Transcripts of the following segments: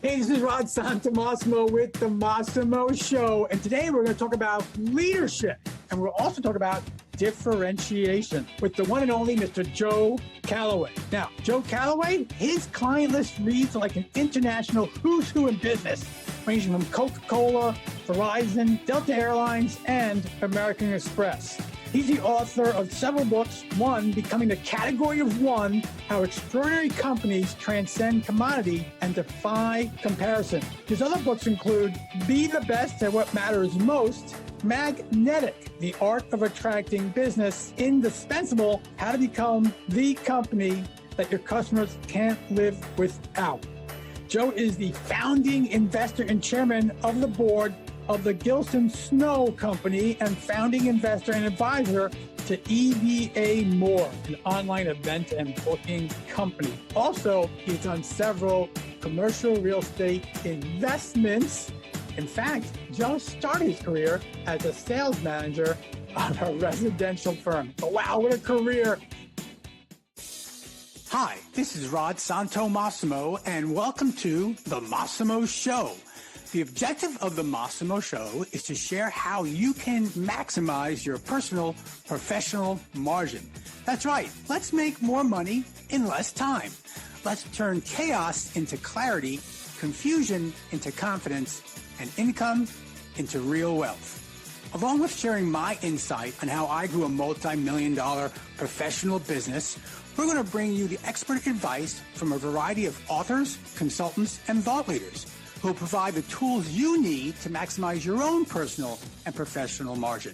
Hey, this is Santomassimo with the Massimo Show, and today we're going to talk about leadership, and we'll also talk about differentiation with the one and only Mr. Joe Calloway. Now, Joe Calloway, his client list reads like an international who's who in business, ranging from Coca-Cola, Verizon, Delta Airlines, and American Express. He's the author of several books. One, Becoming the Category of One, How Extraordinary Companies Transcend Commodity and Defy Comparison. His other books include Be the Best at What Matters Most, Magnetic, The Art of Attracting Business, Indispensable, How to Become the Company That Your Customers Can't Live Without. Joe is the founding investor and chairman of the board of the Gilson Snow Company and founding investor and advisor to EVA More, an online event and booking company. Also, he's done several commercial real estate investments. In fact, Joe started his career as a sales manager of a residential firm. So, wow, what a career. Hi, this is Rod Santomassimo, and welcome to The Massimo Show. The objective of The Massimo Show is to share how you can maximize your personal, professional margin. That's right. Let's make more money in less time. Let's turn chaos into clarity, confusion into confidence, and income into real wealth. Along with sharing my insight on how I grew a multi-million-dollar professional business, we're going to bring you the expert advice from a variety of authors, consultants, and thought leaders who will provide the tools you need to maximize your own personal and professional margin.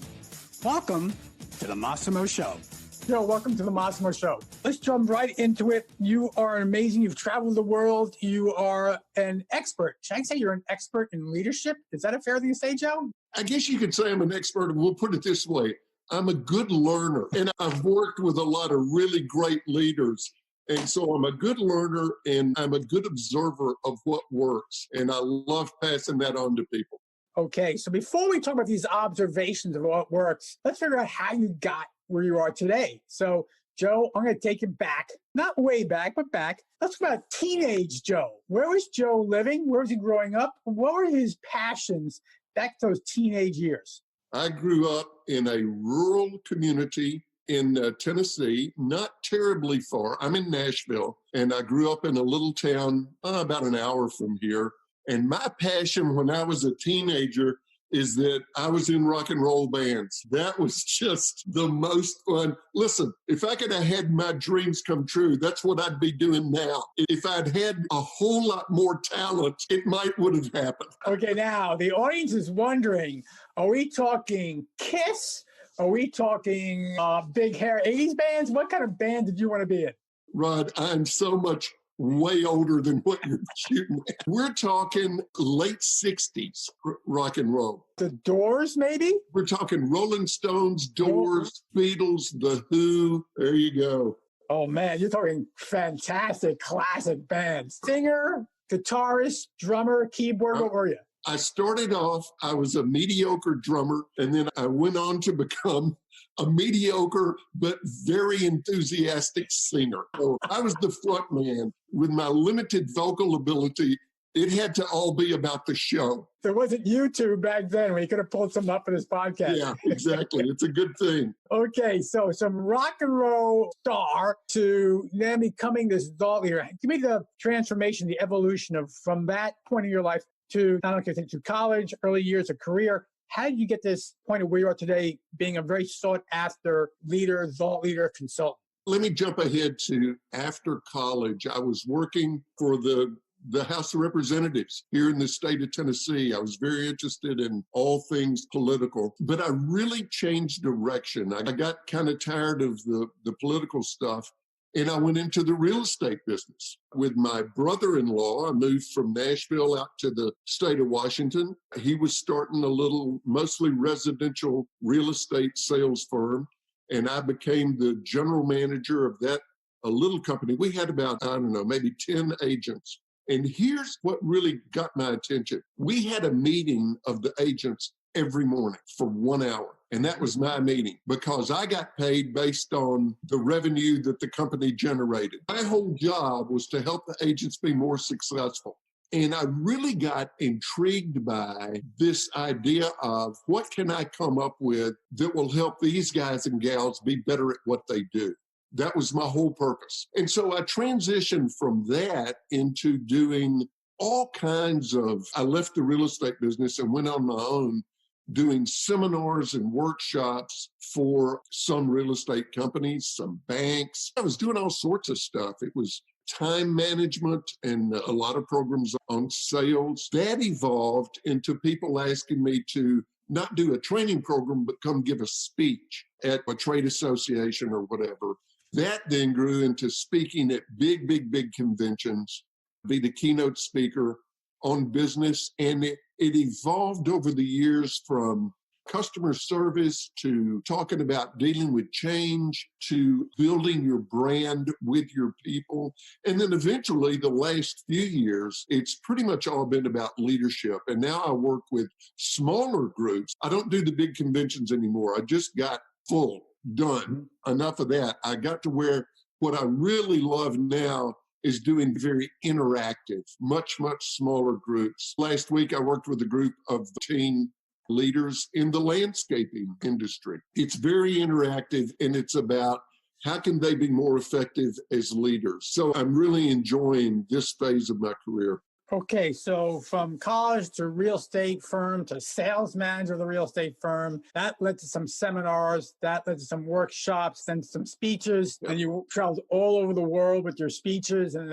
Welcome to The Massimo Show. Joe, welcome to The Massimo Show. Let's jump right into it. You are amazing. You've traveled the world. You are an expert. Should I say you're an expert in leadership? Is that a fair thing to say, Joe? I guess you could say I'm an expert, and we'll put it this way. I'm a good learner, and I've worked with a lot of really great leaders. And so I'm a good learner, and I'm a good observer of what works. And I love passing that on to people. Okay, so before we talk about these observations of what works, let's figure out how you got where you are today. So, Joe, I'm going to take it back. Not way back, but back. Let's talk about teenage Joe. Where was Joe living? Where was he growing up? What were his passions back to those teenage years? I grew up in a rural community in Tennessee, not terribly far. I'm in Nashville, and I grew up in a little town about an hour from here. And my passion when I was a teenager is that I was in rock and roll bands. That was just the most fun. Listen, if I could have had my dreams come true, that's what I'd be doing now. If I'd had a whole lot more talent, it might would have happened. Okay, now the audience is wondering, are we talking Kiss? Are we talking big hair 80s bands? What kind of band did you want to be in? Rod, I'm so much way older than what you're shooting at. We're talking late 60s rock and roll. The Doors, maybe? We're talking Rolling Stones, Doors, Beatles, The Who. There you go. Oh, man, you're talking fantastic classic bands. Singer, guitarist, drummer, keyboard, what were you? I started off, I was a mediocre drummer, and then I went on to become a mediocre but very enthusiastic singer. So I was the front man. With my limited vocal ability, it had to all be about the show. There wasn't YouTube back then. We could have pulled something up for this podcast. Yeah, exactly. It's a good thing. Okay, so some rock and roll star to then becoming this thought leader. Give me the transformation, the evolution of from that point in your life to not only to college, early years of career. How did you get this point of where you are today, being a very sought-after leader, thought leader, consultant? Let me jump ahead to after college. I was working for the House of Representatives here in the state of Tennessee. I was very interested in all things political, but I really changed direction. I got kind of tired of the political stuff, and I went into the real estate business. With my brother-in-law, I moved from Nashville out to the state of Washington. He was starting a little, mostly residential real estate sales firm, and I became the general manager of that, a little company. We had about, maybe 10 agents. And here's what really got my attention. We had a meeting of the agents every morning for 1 hour. And that was my meeting because I got paid based on the revenue that the company generated. My whole job was to help the agents be more successful. And I really got intrigued by this idea of what can I come up with that will help these guys and gals be better at what they do. That was my whole purpose. And so I transitioned from that into doing all kinds of, I left the real estate business and went on my own doing seminars and workshops for some real estate companies, some banks. I was doing all sorts of stuff. It was time management and a lot of programs on sales. That evolved into people asking me to not do a training program, but come give a speech at a trade association or whatever. That then grew into speaking at big conventions, be the keynote speaker on business. And it evolved over the years from customer service to talking about dealing with change to building your brand with your people. And then eventually the last few years, it's pretty much all been about leadership. And now I work with smaller groups. I don't do the big conventions anymore. I just got full, done. Enough of that. I got to where what I really love now is doing very interactive, much smaller groups. Last week, I worked with a group of teen leaders in the landscaping industry. It's very interactive, and it's about how can they be more effective as leaders. So I'm really enjoying this phase of my career. Okay, so from college to real estate firm to sales manager of the real estate firm, that led to some seminars, that led to some workshops, then some speeches, and you traveled all over the world with your speeches and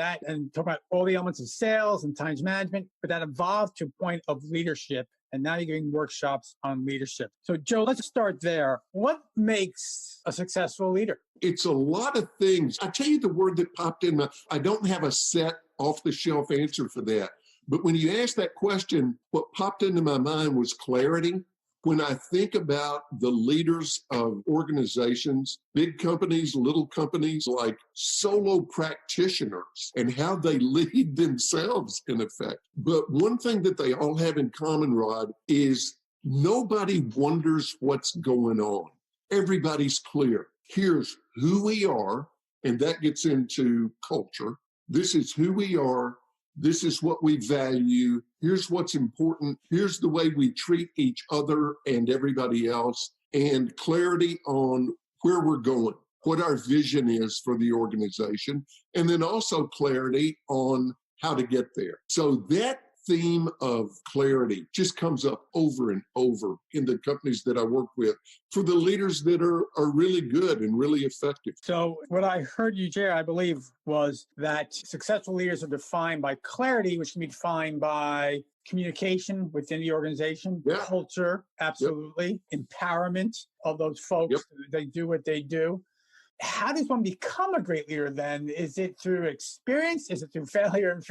talk about all the elements of sales and time management, but that evolved to a point of leadership. And now you're giving workshops on leadership. So Joe, let's start there. What makes a successful leader? It's a lot of things. I tell you the word that popped in, I don't have a set off-the-shelf answer for that. But when you asked that question, what popped into my mind was clarity. When I think about the leaders of organizations, big companies, little companies, like solo practitioners and how they lead themselves in effect. But one thing that they all have in common, Rod, is nobody wonders what's going on. Everybody's clear. Here's who we are, and that gets into culture. This is who we are. This is what we value. Here's what's important. Here's the way we treat each other and everybody else, and clarity on where we're going, what our vision is for the organization, and then also clarity on how to get there. So that theme of clarity just comes up over and over in the companies that I work with for the leaders that are really good and really effective. So what I heard you share, I believe, was that successful leaders are defined by clarity, which can be defined by communication within the organization, culture, absolutely, empowerment of those folks. They do what they do. How does one become a great leader then? Is it through experience? Is it through failure and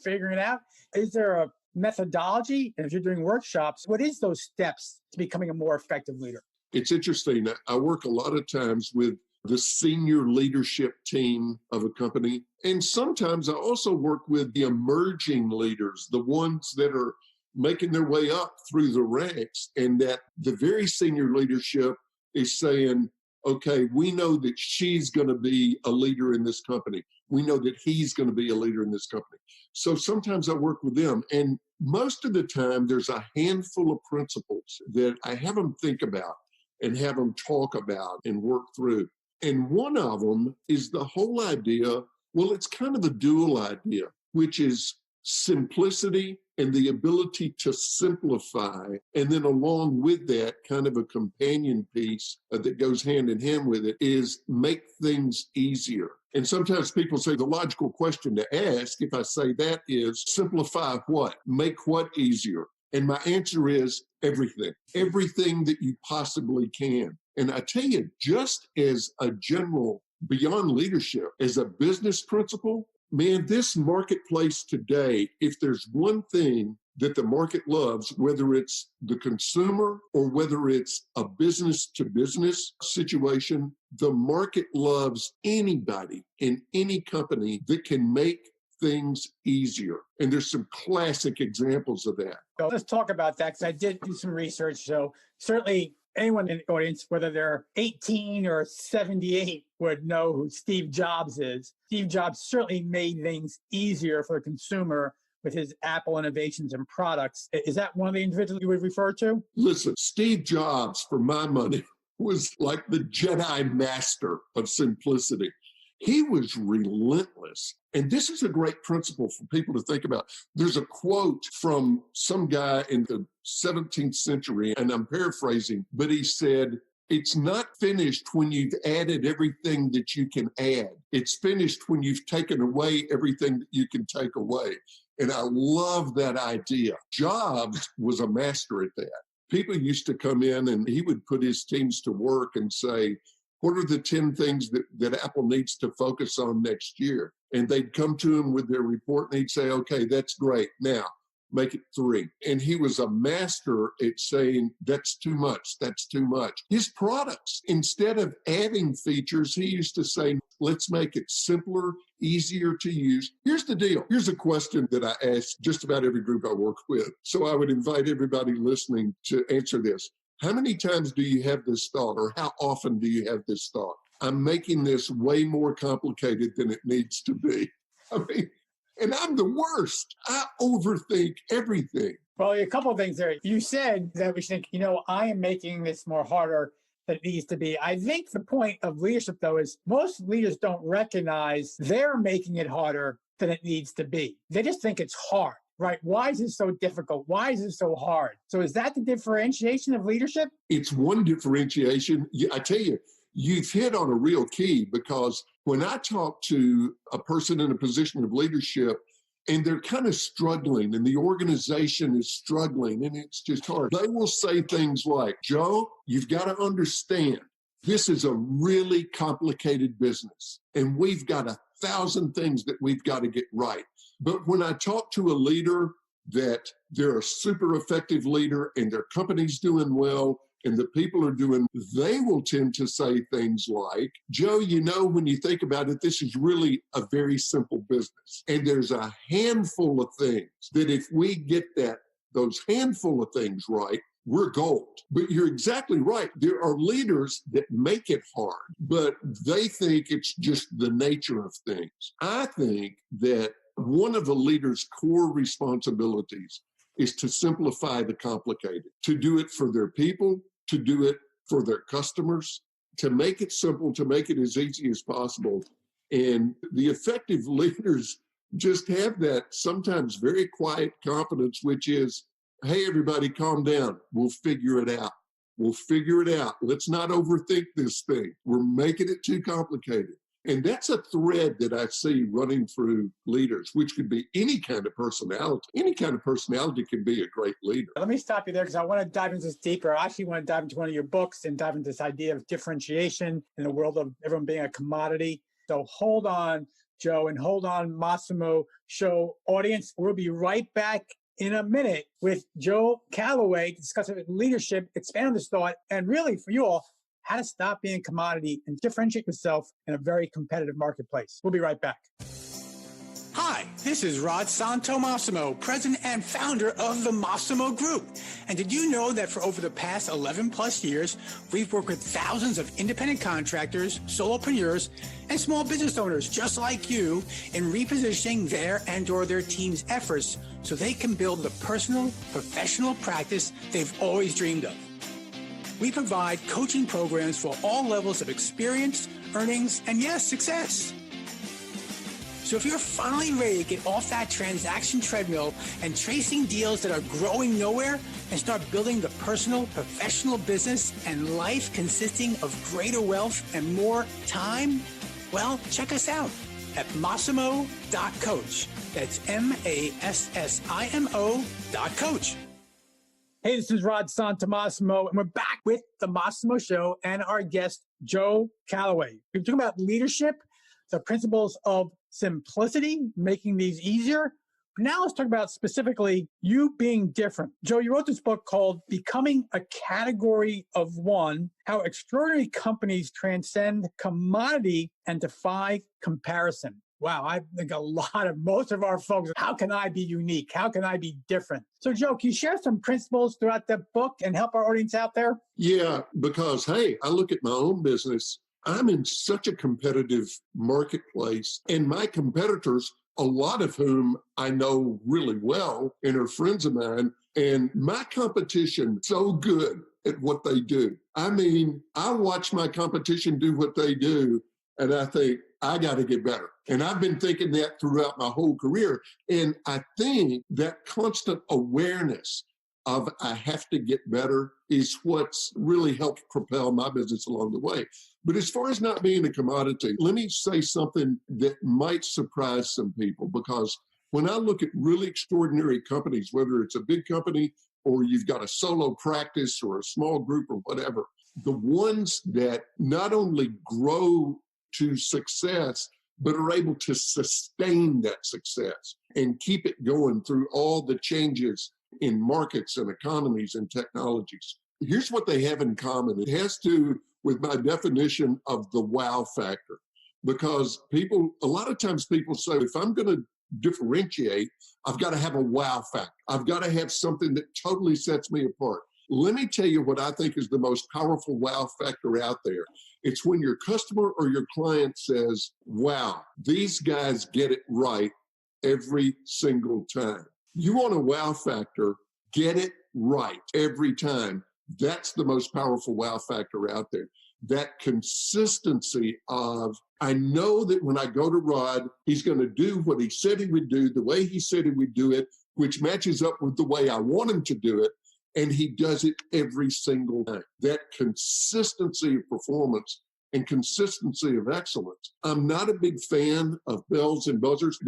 figuring it out? Is there a methodology? And if you're doing workshops, what is those steps to becoming a more effective leader? It's interesting. I work a lot of times with the senior leadership team of a company. And sometimes I also work with the emerging leaders, the ones that are making their way up through the ranks, and that the very senior leadership is saying, okay, we know that she's going to be a leader in this company. We know that he's going to be a leader in this company. So sometimes I work with them. And most of the time, there's a handful of principles that I have them think about and have them talk about and work through. And one of them is the whole idea, well, it's kind of a dual idea, which is simplicity and the ability to simplify. And then along with that, kind of a companion piece that goes hand in hand with it is make things easier. And sometimes people say the logical question to ask, if I say that, is simplify what? Make what easier? And my answer is everything that you possibly can. And I tell you, just as a general, beyond leadership, as a business principle, man, this marketplace today, if there's one thing that the market loves, whether it's the consumer or whether it's a business to business situation, the market loves anybody in any company that can make things easier. And there's some classic examples of that. So let's talk about that, because I did do some research. So certainly anyone in the audience, whether they're 18 or 78, would know who Steve Jobs is. Steve Jobs certainly made things easier for the consumer with his Apple innovations and products. Is that one of the individuals you would refer to? Listen, Steve Jobs, for my money, was like the Jedi master of simplicity. He was relentless. And this is a great principle for people to think about. There's a quote from some guy in the 17th century, and I'm paraphrasing, but he said, "It's not finished when you've added everything that you can add. It's finished when you've taken away everything that you can take away." And I love that idea. Jobs was a master at that. People used to come in and he would put his teams to work and say, "What are the 10 things that Apple needs to focus on next year?" And they'd come to him with their report and he'd say, "Okay, that's great. Now, make it 3. And he was a master at saying, "That's too much. That's too much." His products, instead of adding features, he used to say, "Let's make it simpler, easier to use." Here's the deal. Here's a question that I ask just about every group I work with. So I would invite everybody listening to answer this. How many times do you have this thought, or how often do you have this thought? "I'm making this way more complicated than it needs to be." I mean, and I'm the worst. I overthink everything. Well, a couple of things there. You said that we should think, I am making this more harder than it needs to be. I think the point of leadership, though, is most leaders don't recognize they're making it harder than it needs to be. They just think it's hard, right? Why is it so difficult? Why is it so hard? So is that the differentiation of leadership? It's one differentiation. I tell you, you've hit on a real key, because when I talk to a person in a position of leadership and they're kind of struggling and the organization is struggling and it's just hard, they will say things like, "Joe, you've got to understand, this is a really complicated business and we've got 1,000 things that we've got to get right." But when I talk to a leader that they're a super effective leader and their company's doing well and the people are doing, they will tend to say things like, "Joe, when you think about it, this is really a very simple business. And there's a handful of things that if we get those handful of things right, we're gold." But you're exactly right. There are leaders that make it hard, but they think it's just the nature of things. I think that one of the leader's core responsibilities is to simplify the complicated, to do it for their people, to do it for their customers, to make it simple, to make it as easy as possible. And the effective leaders just have that sometimes very quiet confidence, which is, "Hey, everybody, calm down. We'll figure it out. We'll figure it out. Let's not overthink this thing. We're making it too complicated." And that's a thread that I see running through leaders, which could be any kind of personality. Any kind of personality can be a great leader. Let me stop you there because I want to dive into this deeper. I actually want to dive into one of your books and dive into this idea of differentiation in the world of everyone being a commodity. So hold on, Joe, and hold on, Massimo Show audience. We'll be right back in a minute with Joe Calloway to discuss leadership, expand on this thought, and really for you all, how to stop being a commodity and differentiate yourself in a very competitive marketplace. We'll be right back. Hi, this is Rod Santomassimo, president and founder of the Massimo Group. And did you know that for over the past 11 plus years, we've worked with thousands of independent contractors, solopreneurs, and small business owners just like you in repositioning their and/or their team's efforts so they can build the personal, professional practice they've always dreamed of. We provide coaching programs for all levels of experience, earnings, and yes, success. So if you're finally ready to get off that transaction treadmill and chasing deals that are growing nowhere and start building the personal, professional business and life consisting of greater wealth and more time, well, check us out at Massimo.coach. That's Massimo.coach. Hey, this is Rod Santomassimo, and we're back with the Massimo Show and our guest, Joe Calloway. We're talking about leadership, the principles of simplicity, making these easier. But now let's talk about specifically you being different. Joe, you wrote this book called Becoming a Category of One, How Extraordinary Companies Transcend Commodity and Defy Comparison. Wow, I think most of our folks, how can I be unique? How can I be different? So Joe, can you share some principles throughout the book and help our audience out there? Yeah, because, hey, I look at my own business. I'm in such a competitive marketplace, and my competitors a lot of whom I know really well and are friends of mine. And my competition so good at what they do. I mean, I watch my competition do what they do, and I think, I got to get better. And I've been thinking that throughout my whole career. And I think that constant awareness of I have to get better is what's really helped propel my business along the way. But as far as not being a commodity, let me say something that might surprise some people, because when I look at really extraordinary companies, whether it's a big company or you've got a solo practice or a small group or whatever, the ones that not only grow to success, but are able to sustain that success and keep it going through all the changes in markets and economies and technologies. Here's what they have in common. It has to with my definition of the wow factor, because a lot of times people say, if I'm going to differentiate, I've got to have a wow factor. I've got to have something that totally sets me apart. Let me tell you what I think is the most powerful wow factor out there. It's when your customer or your client says, wow, these guys get it right every single time. You want a wow factor, get it right every time. That's the most powerful wow factor out there. That consistency of, I know that when I go to Rod, he's going to do what he said he would do, the way he said he would do it, which matches up with the way I want him to do it. And he does it every single time. That consistency of performance and consistency of excellence. I'm not a big fan of bells and buzzers.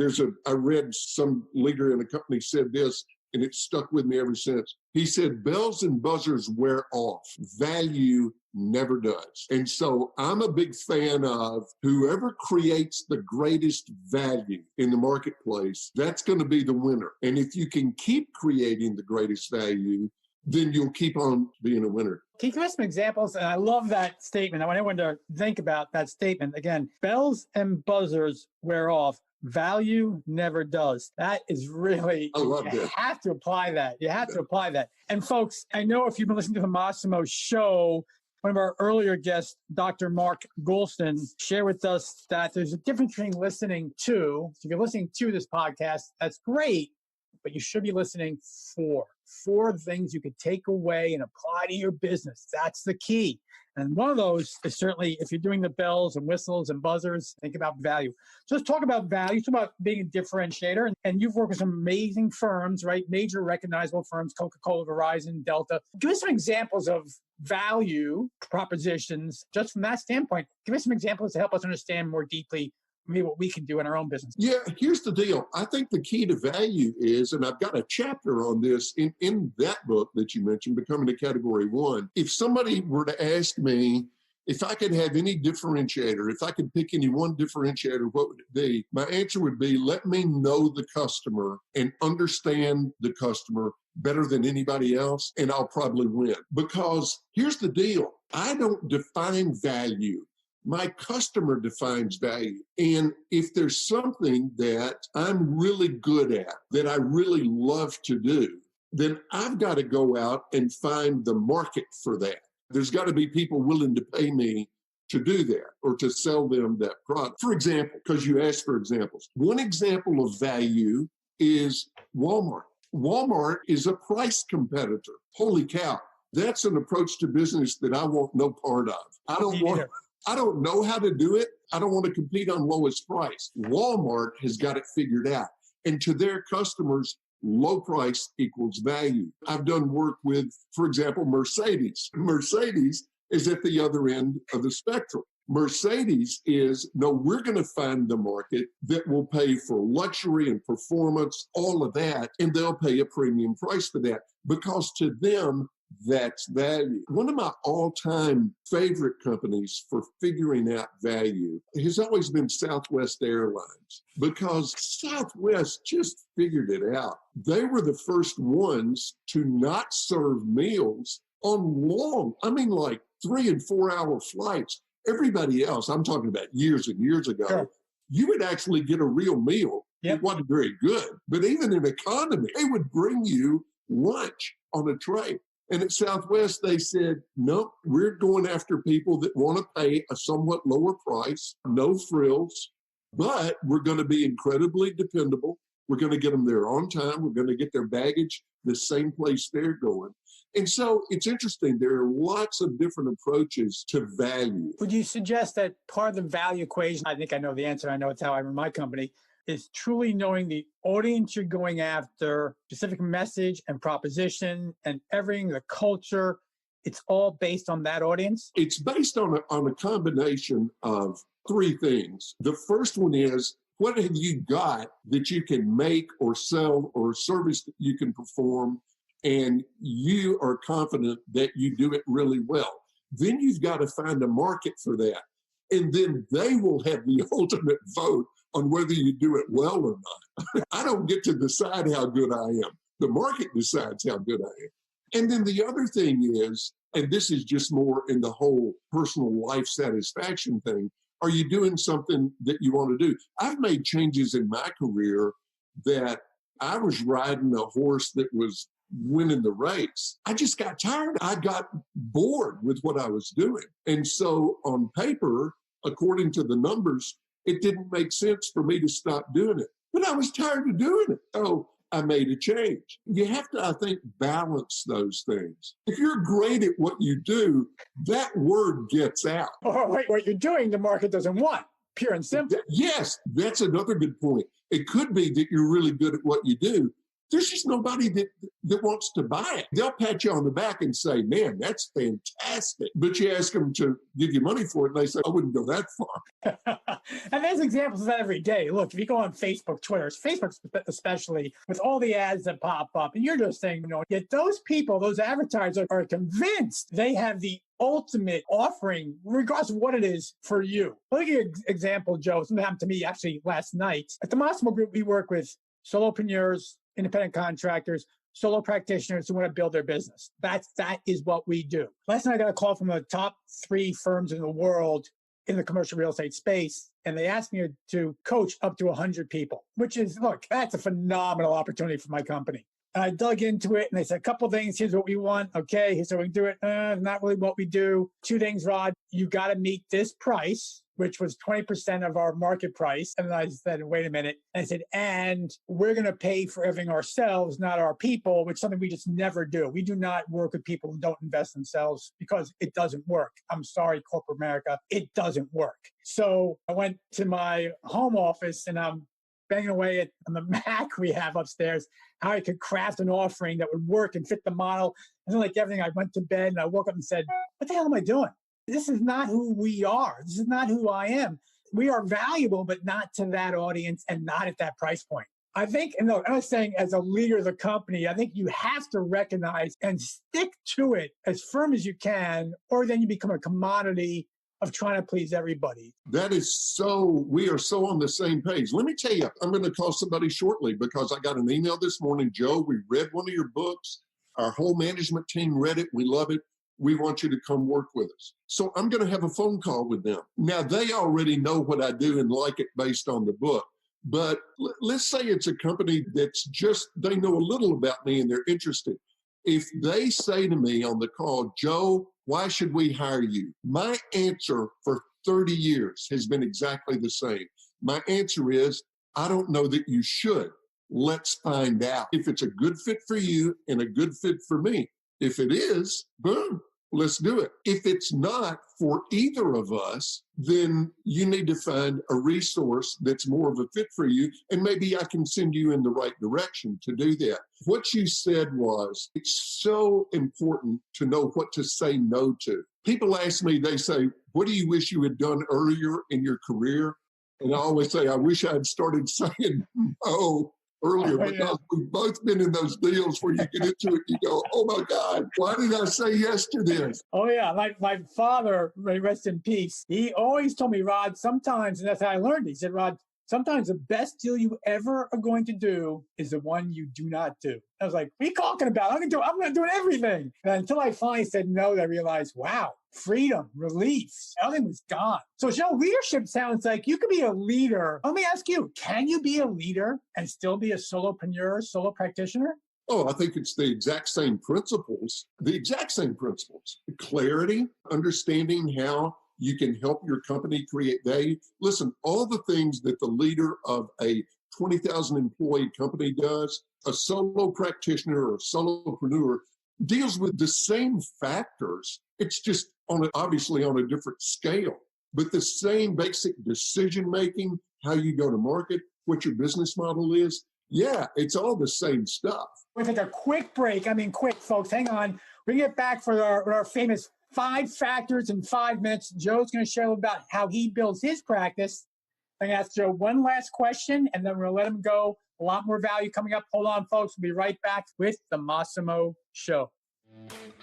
I read some leader in a company said this, and it stuck with me ever since. He said, bells and buzzers wear off. Value never does. And so I'm a big fan of whoever creates the greatest value in the marketplace, that's going to be the winner. And if you can keep creating the greatest value, then you'll keep on being a winner. Can you give us some examples? And I love that statement. I want everyone to think about that statement. Again, bells and buzzers wear off. Value never does. That is really, I love that. You have to apply that. You have to apply that. And folks, I know if you've been listening to the Massimo Show, one of our earlier guests, Dr. Mark Goulston, shared with us that there's a difference between listening to. So if you're listening to this podcast, that's great, but you should be listening for. 4 things you could take away and apply to your business. That's the key. And one of those is certainly, if you're doing the bells and whistles and buzzers, think about value. So let's talk about value. Talk about being a differentiator. And you've worked with some amazing firms, right? Major recognizable firms, Coca-Cola, Verizon, Delta. Give us some examples of value propositions just from that standpoint. Give us some examples to help us understand more deeply maybe what we can do in our own business. Yeah, here's the deal. I think the key to value is, and I've got a chapter on this in that book that you mentioned, Becoming a Category 1. If somebody were to ask me if I could have any differentiator, if I could pick any one differentiator, what would it be? My answer would be, let me know the customer and understand the customer better than anybody else, and I'll probably win. Because here's the deal. I don't define value. My customer defines value. And if there's something that I'm really good at, that I really love to do, then I've got to go out and find the market for that. There's got to be people willing to pay me to do that or to sell them that product. For example, because you asked for examples, one example of value is Walmart. Walmart is a price competitor. Holy cow. That's an approach to business that I want no part of. I don't know how to do it. I don't want to compete on lowest price. Walmart has got it figured out. And to their customers, low price equals value. I've done work with, for example, Mercedes. Mercedes is at the other end of the spectrum. Mercedes is, no, we're going to find the market that will pay for luxury and performance, all of that, and they'll pay a premium price for that because to them, that's value. One of my all-time favorite companies for figuring out value has always been Southwest Airlines because Southwest just figured it out. They were the first ones to not serve meals on long, like 3 and 4 hour flights. Everybody else, I'm talking about years and years ago, sure, you would actually get a real meal. Yep. It wasn't very good, but even in economy, they would bring you lunch on a tray. And at Southwest, they said, no, we're going after people that want to pay a somewhat lower price, no frills, but we're going to be incredibly dependable. We're going to get them there on time. We're going to get their baggage the same place they're going. And so it's interesting. There are lots of different approaches to value. Would you suggest that part of the value equation, I think I know the answer, I know it's how I run my company, is truly knowing the audience you're going after, specific message and proposition and everything, the culture, it's all based on that audience? It's based on a combination of three things. The first one is, what have you got that you can make or sell, or a service that you can perform, and you are confident that you do it really well? Then you've got to find a market for that. And then they will have the ultimate vote on whether you do it well or not. I don't get to decide how good I am. The market decides how good I am. And then the other thing is, and this is just more in the whole personal life satisfaction thing, are you doing something that you want to do? I've made changes in my career that I was riding a horse that was winning the race. I just got tired. I got bored with what I was doing. And so on paper, according to the numbers, it didn't make sense for me to stop doing it. But I was tired of doing it. So I made a change. You have to, I think, balance those things. If you're great at what you do, that word gets out. Or what you're doing, the market doesn't want. Pure and simple. Yes, that's another good point. It could be that you're really good at what you do. There's just nobody that wants to buy it. They'll pat you on the back and say, man, that's fantastic. But you ask them to give you money for it, and they say, I wouldn't go that far. And there's examples of that every day. Look, if you go on Facebook, Twitter, Facebook especially, with all the ads that pop up, and you're just saying, yet those people, those advertisers are convinced they have the ultimate offering, regardless of what it is for you. I'll give you an example, Joe. Something happened to me actually last night. At the Massimo Group, we work with solopreneurs, independent contractors, solo practitioners who want to build their business. That is what we do. Last night I got a call from the top 3 firms in the world in the commercial real estate space, and they asked me to coach up to 100 people, which is, look, that's a phenomenal opportunity for my company. And I dug into it, and they said a couple things. Here's what we want. Okay, here's how we do it. Not really what we do. 2 things, Rod. You got to meet this price, which was 20% of our market price. And I said, wait a minute. And I said, and we're going to pay for everything ourselves, not our people, which is something we just never do. We do not work with people who don't invest themselves because it doesn't work. I'm sorry, corporate America, it doesn't work. So I went to my home office and I'm banging away on the Mac we have upstairs, how I could craft an offering that would work and fit the model. And then like everything, I went to bed and I woke up and said, what the hell am I doing? This is not who we are. This is not who I am. We are valuable, but not to that audience and not at that price point. I think, and look, I was saying as a leader of the company, I think you have to recognize and stick to it as firm as you can, or then you become a commodity of trying to please everybody. That is so, we are so on the same page. Let me tell you, I'm going to call somebody shortly because I got an email this morning. Joe, we read one of your books. Our whole management team read it. We love it. We want you to come work with us. So I'm going to have a phone call with them. Now, they already know what I do and like it based on the book. But let's say it's a company that's just, they know a little about me and they're interested. If they say to me on the call, Joe, why should we hire you? My answer for 30 years has been exactly the same. My answer is, I don't know that you should. Let's find out if it's a good fit for you and a good fit for me. If it is, boom, let's do it. If it's not for either of us, then you need to find a resource that's more of a fit for you, and maybe I can send you in the right direction to do that. What you said was, it's so important to know what to say no to. People ask me, they say, what do you wish you had done earlier in your career? And I always say, I wish I had started saying no earlier, because we've both been in those deals where you get into it, you go, oh my God, why did I say yes to this? Oh yeah, like my father, may rest in peace, he always told me, Rod, sometimes, and that's how I learned, he said, Rod, sometimes the best deal you ever are going to do is the one you do not do. I was like, what are you talking about? I'm going to do everything. And until I finally said no, I realized, wow, freedom, relief, everything was gone. So Joe, leadership sounds like you could be a leader. Let me ask you, can you be a leader and still be a solopreneur, solo practitioner? Oh, I think it's the exact same principles. Clarity, understanding how You can help your company create value. Listen, all the things that the leader of a 20,000 employee company does, a solo practitioner or solopreneur deals with the same factors. It's just obviously on a different scale, but the same basic decision making, how you go to market, what your business model is. Yeah, it's all the same stuff. We'll take a quick break. I mean, quick, folks. Hang on. We get back for our famous 5 factors in 5 minutes. Joe's going to share a little about how he builds his practice. I'm going to ask Joe one last question, and then we're going to let him go. A lot more value coming up. Hold on, folks. We'll be right back with the Massimo Show.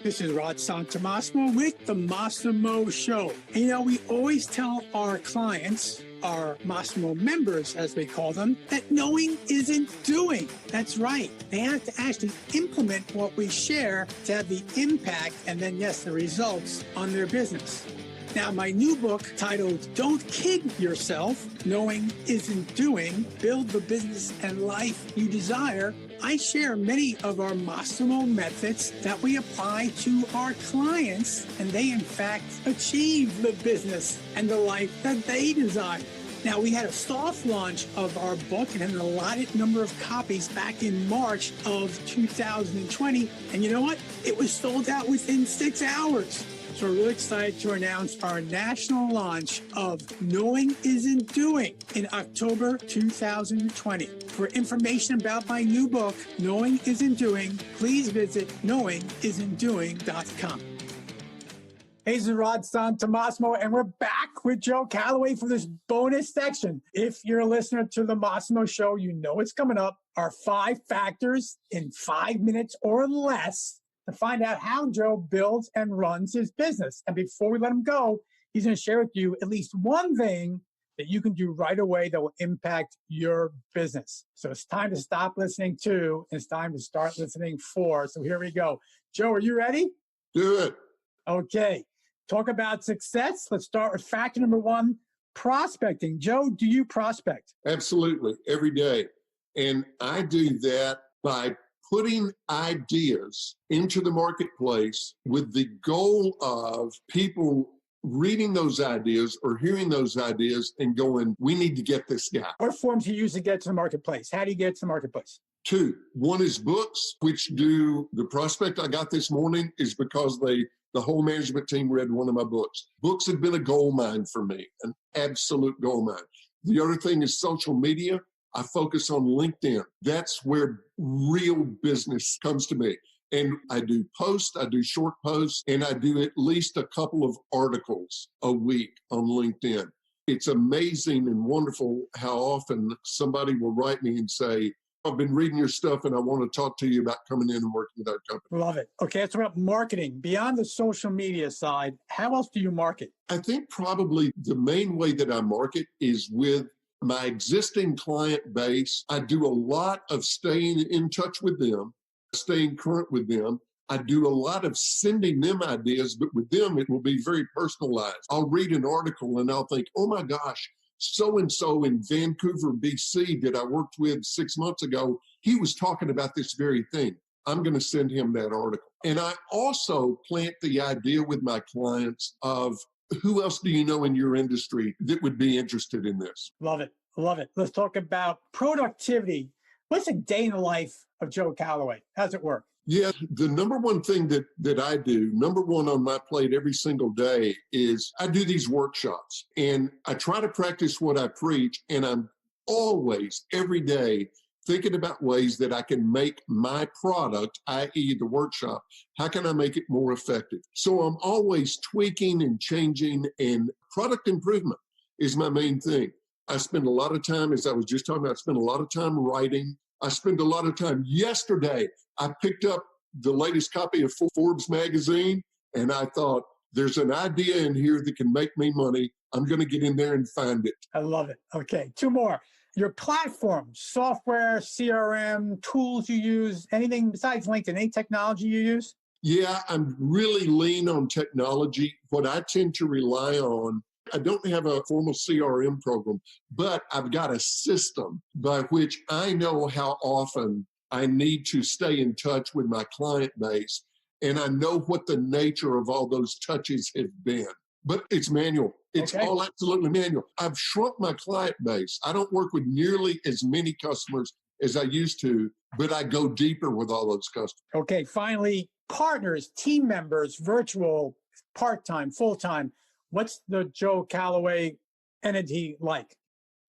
This is Rod Santomassimo with the Massimo Show. And, you know, we always tell our clients, our Massimo members, as we call them, that knowing isn't doing. That's right. They have to actually implement what we share to have the impact and then, yes, the results on their business. Now, my new book titled Don't Kid Yourself, Knowing Isn't Doing, Build the Business and Life You Desire, I share many of our Massimo methods that we apply to our clients, and they, in fact, achieve the business and the life that they desire. Now, we had a soft launch of our book and an allotted number of copies back in March of 2020. And you know what? It was sold out within 6 hours. So we're really excited to announce our national launch of Knowing Isn't Doing in October 2020. For information about my new book, Knowing Isn't Doing, please visit knowingisn'tdoing.com. Hey, this is Rod Santomassimo, and we're back with Joe Calloway for this bonus section. If you're a listener to the Massimo Show, you know it's coming up. Our 5 factors in 5 minutes or less to find out how Joe builds and runs his business. And before we let him go, he's going to share with you at least one thing that you can do right away that will impact your business. So it's time to stop listening to, and it's time to start listening for. So here we go. Joe, are you ready? Do it. Okay. Talk about success. Let's start with factor number 1, prospecting. Joe, do you prospect? Absolutely. Every day. And I do that by putting ideas into the marketplace with the goal of people reading those ideas or hearing those ideas and going, we need to get this guy. What forms do you use to get to the marketplace? How do you get to the marketplace? 2. One is books, which do the prospect I got this morning is because the whole management team read one of my books. Books have been a gold mine for me, an absolute gold mine. The other thing is social media. I focus on LinkedIn. That's where real business comes to me. And I do posts, I do short posts, and I do at least a couple of articles a week on LinkedIn. It's amazing and wonderful how often somebody will write me and say, I've been reading your stuff and I want to talk to you about coming in and working with our company. Love it. Okay, let's talk about marketing. Beyond the social media side, how else do you market? I think probably the main way that I market is with my existing client base. I do a lot of staying in touch with them, staying current with them. I do a lot of sending them ideas, but with them, it will be very personalized. I'll read an article and I'll think, oh my gosh, so-and-so in Vancouver, BC that I worked with 6 months ago, he was talking about this very thing. I'm going to send him that article. And I also plant the idea with my clients of who else do you know in your industry that would be interested in this? Love it. Love it. Let's talk about productivity. What's a day in the life of Joe Calloway? How does it work? Yeah, the number one thing that I do, number one on my plate every single day is I do these workshops and I try to practice what I preach. And I'm always, every day, thinking about ways that I can make my product, i.e. the workshop, how can I make it more effective? So I'm always tweaking and changing, and product improvement is my main thing. I spend a lot of time, as I was just talking about, I spend a lot of time writing. I spend a lot of time. Yesterday, I picked up the latest copy of Forbes magazine, and I thought, there's an idea in here that can make me money. I'm going to get in there and find it. I love it. Okay, 2 more. Your platform, software, CRM, tools you use, anything besides LinkedIn, any technology you use? Yeah, I'm really lean on technology. What I tend to rely on, I don't have a formal CRM program, but I've got a system by which I know how often I need to stay in touch with my client base, and I know what the nature of all those touches have been. but it's manual. It's Okay. all absolutely manual. I've shrunk my client base. I don't work with nearly as many customers as I used to, but I go deeper with all those customers. Okay. Finally, partners, team members, virtual, part-time, full-time. What's the Joe Calloway entity like?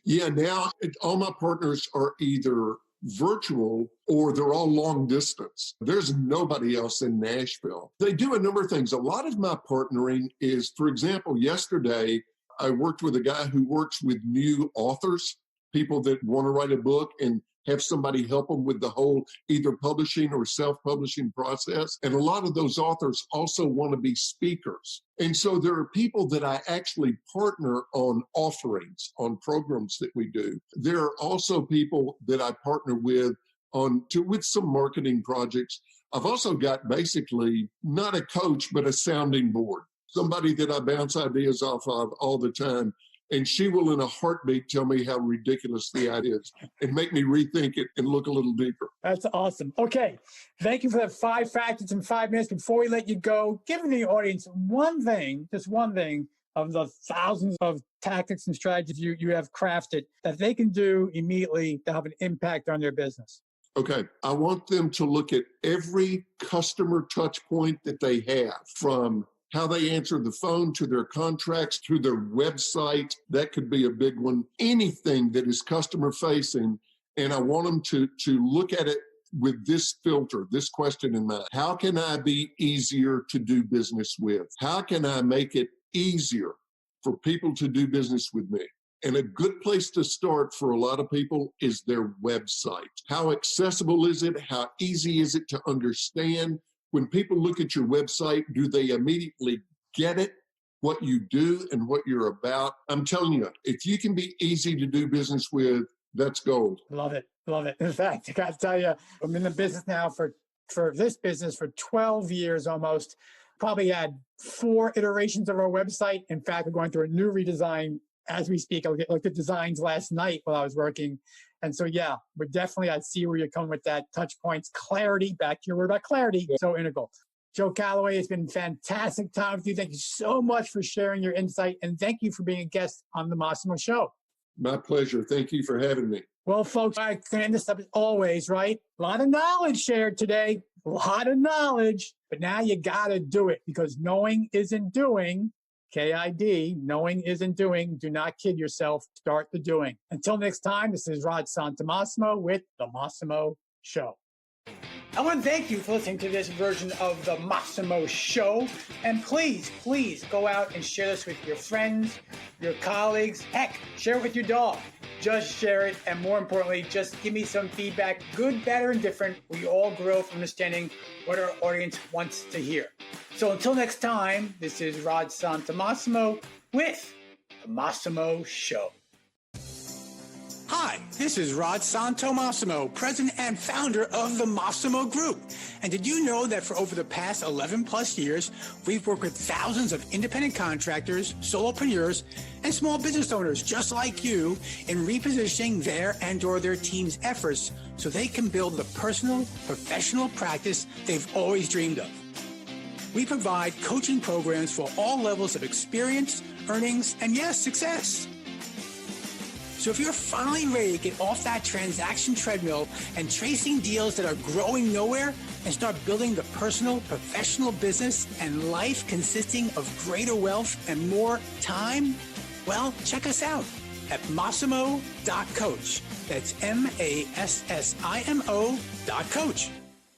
Yeah, now all my partners are either virtual or they're all long distance. There's nobody else in Nashville. They do a number of things. A lot of my partnering is, for example, yesterday, I worked with a guy who works with new authors, people that want to write a book and have somebody help them with the whole either publishing or self-publishing process. And a lot of those authors also want to be speakers. And so there are people that I actually partner on offerings, on programs that we do. There are also people that I partner with with some marketing projects. I've also got basically not a coach, but a sounding board, somebody that I bounce ideas off of all the time. And she will, in a heartbeat, tell me how ridiculous the idea is and make me rethink it and look a little deeper. That's awesome. Okay. Thank you for the 5 factors in 5 minutes. Before we let you go, give the audience one thing, just one thing of the thousands of tactics and strategies you have crafted that they can do immediately to have an impact on their business. Okay. I want them to look at every customer touch point that they have, from how they answer the phone to their contracts, to their website. That could be a big one. Anything that is customer facing. And I want them to look at it with this filter, this question in mind. How can I be easier to do business with? How can I make it easier for people to do business with me? And a good place to start for a lot of people is their website. How accessible is it? How easy is it to understand? When people look at your website, do they immediately get it, what you do and what you're about? I'm telling you, if you can be easy to do business with, that's gold. Love it. Love it. In fact, I got to tell you, I'm in the business now for this business for 12 years almost. Probably had 4 iterations of our website. In fact, we're going through a new redesign as we speak. I looked at designs last night while I was working. And so, yeah, but definitely I see where you're coming with that. Touch points, clarity, back to your word about clarity, so integral. Joe Calloway, it's been fantastic time with you. Thank you so much for sharing your insight. And thank you for being a guest on the Massimo Show. My pleasure. Thank you for having me. Well, folks, I can end this up as always, right? A lot of knowledge shared today, a lot of knowledge, but now you got to do it, because knowing isn't doing. KID, knowing isn't doing. Do not kid yourself. Start the doing. Until next time, this is Rod Santomassimo with The Massimo Show. I want to thank you for listening to this version of The Massimo Show. And please, please go out and share this with your friends, your colleagues. Heck, share it with your dog. Just share it. And more importantly, just give me some feedback, good, bad, or indifferent. We all grow from understanding what our audience wants to hear. So until next time, this is Rod Santomassimo with The Massimo Show. Hi, this is Rod Santomassimo, president and founder of the Massimo Group. And did you know that for over the past 11 plus years, we've worked with thousands of independent contractors, solopreneurs, and small business owners just like you in repositioning their and/or their team's efforts so they can build the personal, professional practice they've always dreamed of. We provide coaching programs for all levels of experience, earnings, and yes, success. So if you're finally ready to get off that transaction treadmill and chasing deals that are growing nowhere and start building the personal, professional business and life consisting of greater wealth and more time, well, check us out at Massimo.coach. That's Massimo.coach.